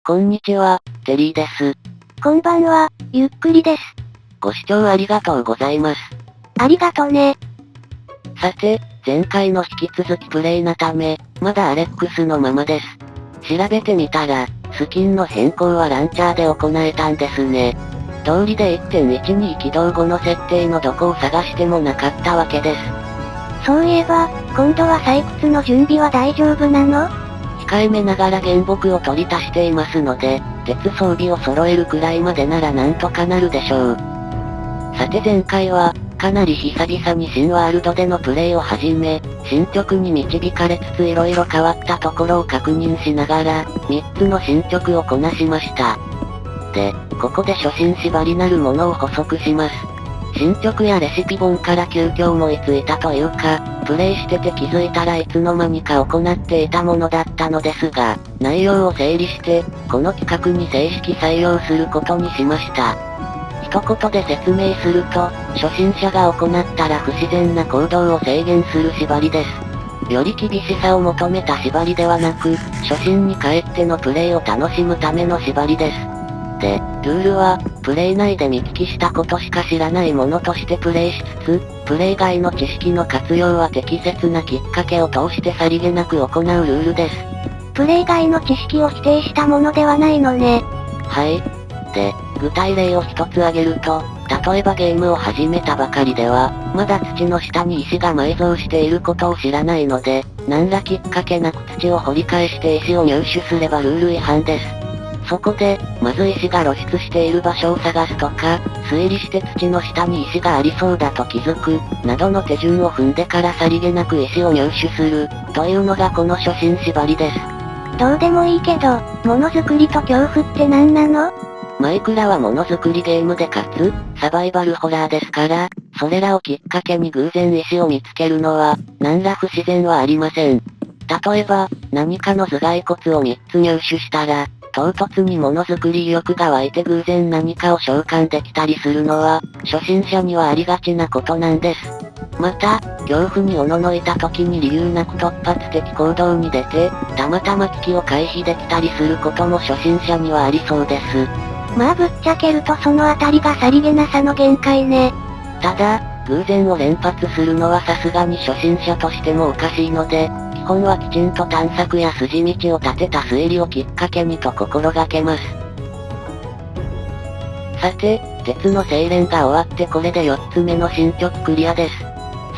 こんにちは、テリーです。こんばんは、ゆっくりです。ご視聴ありがとうございます。ありがとね。さて、前回の引き続きプレイなため、まだアレックスのままです。調べてみたら、スキンの変更はランチャーで行えたんですね。道理で 1.12 起動後の設定のどこを探してもなかったわけです。そういえば、今度は採掘の準備は大丈夫なの？控えめながら原木を取り足していますので、鉄装備を揃えるくらいまでならなんとかなるでしょう。さて前回は、かなり久々に新ワールドでのプレイを始め、進捗に導かれつつ色々変わったところを確認しながら、3つの進捗をこなしました。で、ここで初心縛りなるものを補足します。進捗やレシピ本から急遽思いついたというか、プレイしてて気づいたらいつの間にか行っていたものだったのですが、内容を整理して、この企画に正式採用することにしました。一言で説明すると、初心者が行ったら不自然な行動を制限する縛りです。より厳しさを求めた縛りではなく、初心に帰ってのプレイを楽しむための縛りです。で、ルールは、プレイ内で見聞きしたことしか知らないものとしてプレイしつつ、プレイ外の知識の活用は適切なきっかけを通してさりげなく行うルールです。プレイ外の知識を否定したものではないのね。はい。で、具体例を一つ挙げると、例えばゲームを始めたばかりでは、まだ土の下に石が埋蔵していることを知らないので、何らきっかけなく土を掘り返して石を入手すればルール違反です。そこで、まず石が露出している場所を探すとか、推理して土の下に石がありそうだと気づく、などの手順を踏んでからさりげなく石を入手する、というのがこの初心縛りです。どうでもいいけど、ものづくりと恐怖って何なの？マイクラはものづくりゲームでかつ、サバイバルホラーですから、それらをきっかけに偶然石を見つけるのは、何ら不自然はありません。例えば、何かの頭蓋骨を3つ入手したら、唐突にものづくり意欲が湧いて偶然何かを召喚できたりするのは、初心者にはありがちなことなんです。また、恐怖におののいた時に理由なく突発的行動に出て、たまたま危機を回避できたりすることも初心者にはありそうです。まあぶっちゃけるとそのあたりがさりげなさの限界ね。ただ、偶然を連発するのはさすがに初心者としてもおかしいので、基本はきちんと探索や筋道を立てた推理をきっかけにと心がけます。さて、鉄の精錬が終わってこれで4つ目の進捗クリアです。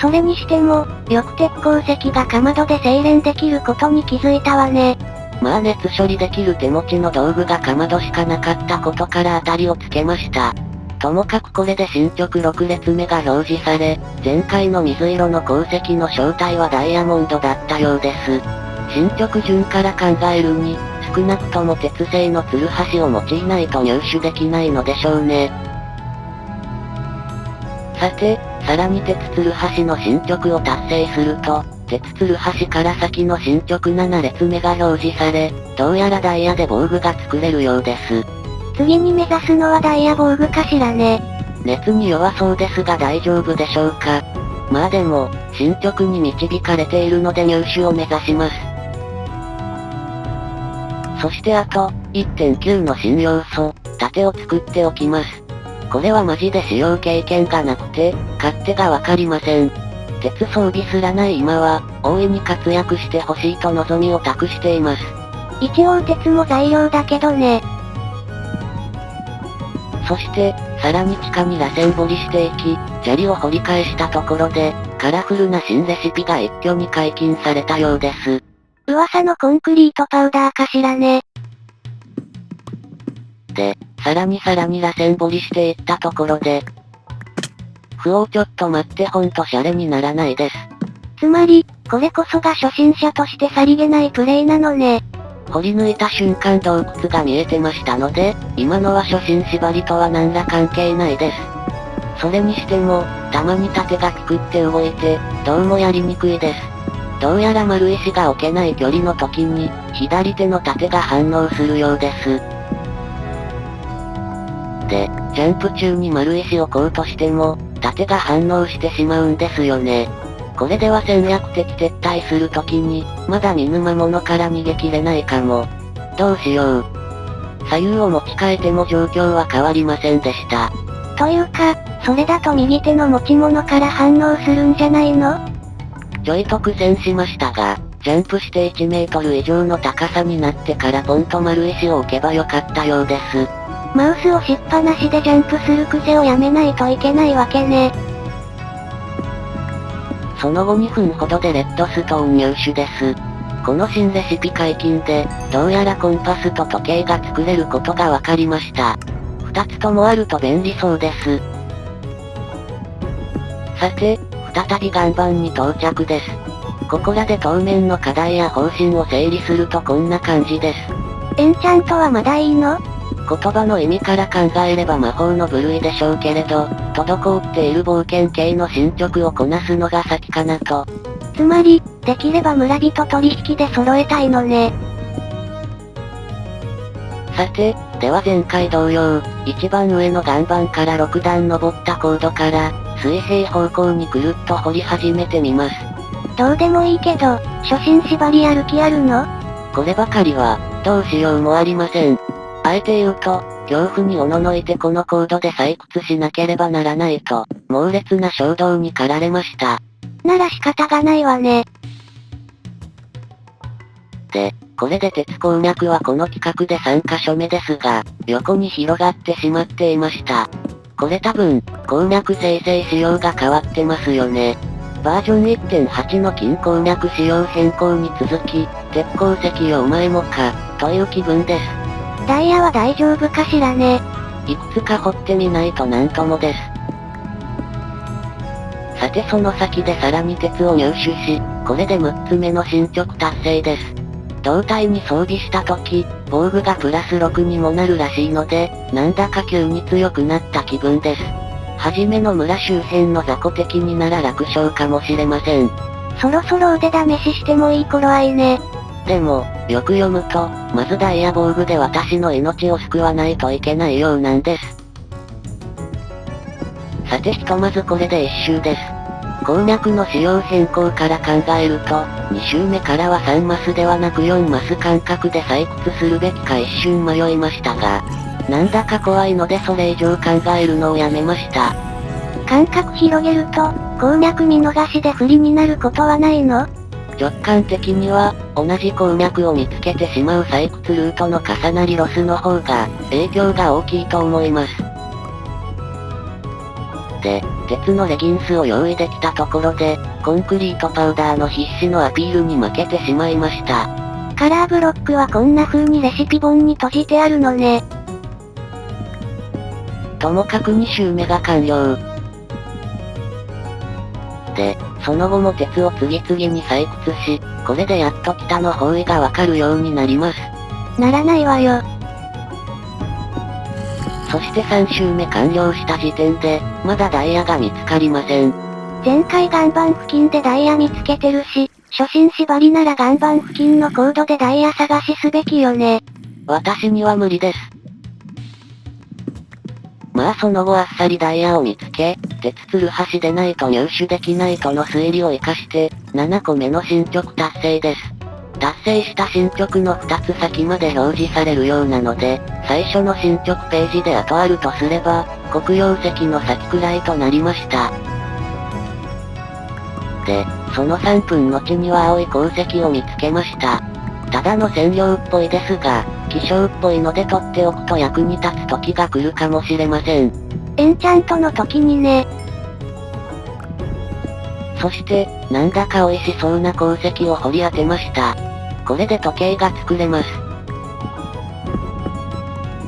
それにしても、よく鉄鉱石がかまどで精錬できることに気づいたわね。まあ熱処理できる手持ちの道具がかまどしかなかったことから当たりをつけました。ともかくこれで進捗6列目が表示され、前回の水色の鉱石の正体はダイヤモンドだったようです。進捗順から考えるに、少なくとも鉄製のツルハシを用いないと入手できないのでしょうね。さて、さらに鉄ツルハシの進捗を達成すると、鉄ツルハシから先の進捗7列目が表示され、どうやらダイヤで防具が作れるようです。次に目指すのはダイヤ防具かしらね。熱に弱そうですが大丈夫でしょうか。まあでも、進捗に導かれているので入手を目指します。そしてあと、1.9 の新要素、盾を作っておきます。これはマジで使用経験がなくて、勝手がわかりません。鉄装備すらない今は、大いに活躍してほしいと望みを託しています。一応鉄も材料だけどね。そして、さらに地下に螺旋掘りしていき、砂利を掘り返したところで、カラフルな新レシピが一挙に解禁されたようです。噂のコンクリートパウダーかしらね。で、さらに螺旋掘りしていったところで、ちょっと待ってほんとシャレにならないです。つまり、これこそが初心者としてさりげないプレイなのね。掘り抜いた瞬間洞窟が見えてましたので、今のは初心縛りとは何ら関係ないです。それにしても、たまに盾がピクって動いて、どうもやりにくいです。どうやら丸石が置けない距離の時に、左手の盾が反応するようです。で、ジャンプ中に丸石を置こうとしても、盾が反応してしまうんですよね。これでは戦略的撤退するときに、まだ見ぬ魔物から逃げきれないかも。どうしよう。左右を持ち替えても状況は変わりませんでした。というか、それだと右手の持ち物から反応するんじゃないの？ちょいと苦戦しましたが、ジャンプして1メートル以上の高さになってからポンと丸石を置けばよかったようです。マウスをしっぱなしでジャンプする癖をやめないといけないわけね。その後2分ほどでレッドストーン入手です。この新レシピ解禁で、どうやらコンパスと時計が作れることが分かりました。2つともあると便利そうです。さて、再び岩盤に到着です。ここらで当面の課題や方針を整理するとこんな感じです。エンチャントはまだいいの？言葉の意味から考えれば魔法の部類でしょうけれど、滞っている冒険系の進捗をこなすのが先かなと。つまり、できれば村人取引で揃えたいのね。さて、では前回同様、一番上の岩盤から6段登ったコードから、水平方向にくるっと掘り始めてみます。どうでもいいけど、初心縛りやる気あるの？こればかりは、どうしようもありません。あえて言うと、恐怖におののいてこのコードで採掘しなければならないと、猛烈な衝動に駆られました。なら仕方がないわね。で、これで鉄鉱脈はこの企画で3カ所目ですが、横に広がってしまっていました。これ多分、鉱脈生成仕様が変わってますよね。バージョン 1.8 の金鉱脈仕様変更に続き、鉄鉱石をお前もか、という気分です。ダイヤは大丈夫かしらね。いくつか掘ってみないとなんともです。さてその先でさらに鉄を入手し、これで6つ目の進捗達成です。胴体に装備した時、防具がプラス6にもなるらしいので、なんだか急に強くなった気分です。はじめの村周辺の雑魚敵になら楽勝かもしれません。そろそろ腕試ししてもいい頃合いね。でも、よく読むと、まずダイヤ防具で私の命を救わないといけないようなんです。さてひとまずこれで1周です。鉱脈の仕様変更から考えると、2周目からは3マスではなく4マス間隔で採掘するべきか一瞬迷いましたが、なんだか怖いのでそれ以上考えるのをやめました。間隔広げると、鉱脈見逃しで不利になることはないの？直感的には、同じ鉱脈を見つけてしまう採掘ルートの重なりロスの方が、影響が大きいと思います。で、鉄のレギンスを用意できたところで、コンクリートパウダーの必死のアピールに負けてしまいました。カラーブロックはこんな風にレシピ本に閉じてあるのね。ともかく2周目が完了。で、その後も鉄を次々に採掘し、これでやっと北の方位がわかるようになります。ならないわよ。そして3周目完了した時点で、まだダイヤが見つかりません。前回岩盤付近でダイヤ見つけてるし、初心縛りなら岩盤付近のコードでダイヤ探しすべきよね。私には無理です。まあその後あっさりダイヤを見つけ、鉄ツルハシでないと入手できないとの推理を活かして、7個目の進捗達成です。達成した進捗の2つ先まで表示されるようなので、最初の進捗ページであとあるとすれば、黒曜石の先くらいとなりました。で、その3分後には青い鉱石を見つけました。ただの染料っぽいですが、希少っぽいので取っておくと役に立つ時が来るかもしれません。エンチャントの時にね。そして、なんだか美味しそうな鉱石を掘り当てました。これで時計が作れます。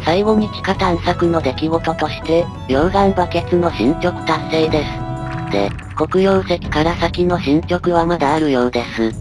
最後に地下探索の出来事として、溶岩バケツの進捗達成です。で、黒曜石から先の進捗はまだあるようです。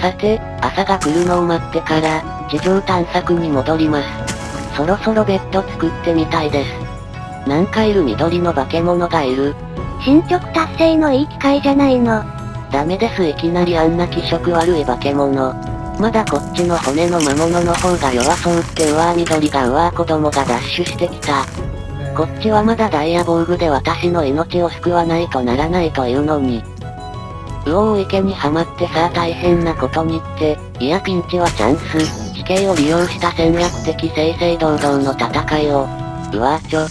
さて、朝が来るのを待ってから、地上探索に戻ります。そろそろベッド作ってみたいです。なんかいる緑の化け物がいる。進捗達成のいい機会じゃないの。ダメですいきなりあんな気色悪い化け物。まだこっちの骨の魔物の方が弱そうって緑が子供がダッシュしてきた。こっちはまだダイヤ防具で私の命を救わないとならないというのに。池にはまってさあ大変なことにって、いやピンチはチャンス、地形を利用した戦略的正々堂々の戦いを。うわぁ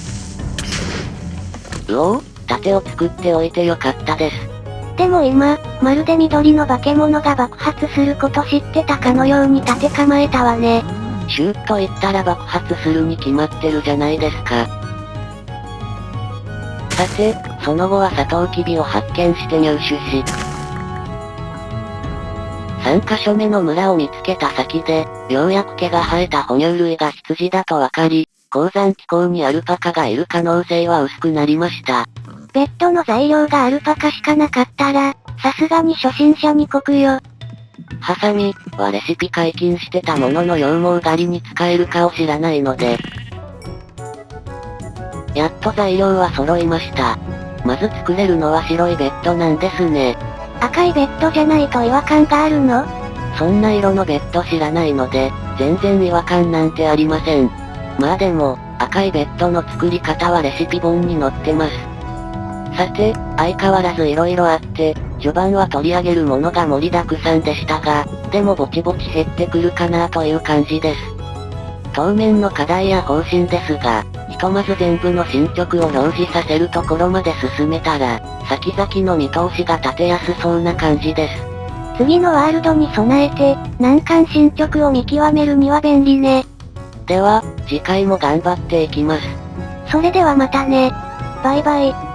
うおー、盾を作っておいてよかったです。でも今、まるで緑の化け物が爆発すること知ってたかのように立て構えたわね。シューッと言ったら爆発するに決まってるじゃないですか。さて、その後はサトウキビを発見して入手し、3カ所目の村を見つけた先で、ようやく毛が生えた哺乳類が羊だとわかり、高山気候にアルパカがいる可能性は薄くなりました。ベッドの材料がアルパカしかなかったら、さすがに初心者に酷よ。ハサミはレシピ解禁してたものの羊毛狩りに使えるかを知らないので。やっと材料は揃いました。まず作れるのは白いベッドなんですね。赤いベッドじゃないと違和感があるの？そんな色のベッド知らないので、全然違和感なんてありません。まあでも、赤いベッドの作り方はレシピ本に載ってます。さて、相変わらず色々あって、序盤は取り上げるものが盛りだくさんでしたが、でもぼちぼち減ってくるかなという感じです。当面の課題や方針ですが、ひとまず全部の進捗を表示させるところまで進めたら、先々の見通しが立てやすそうな感じです。次のワールドに備えて、難関進捗を見極めるには便利ね。では、次回も頑張っていきます。それではまたね。バイバイ。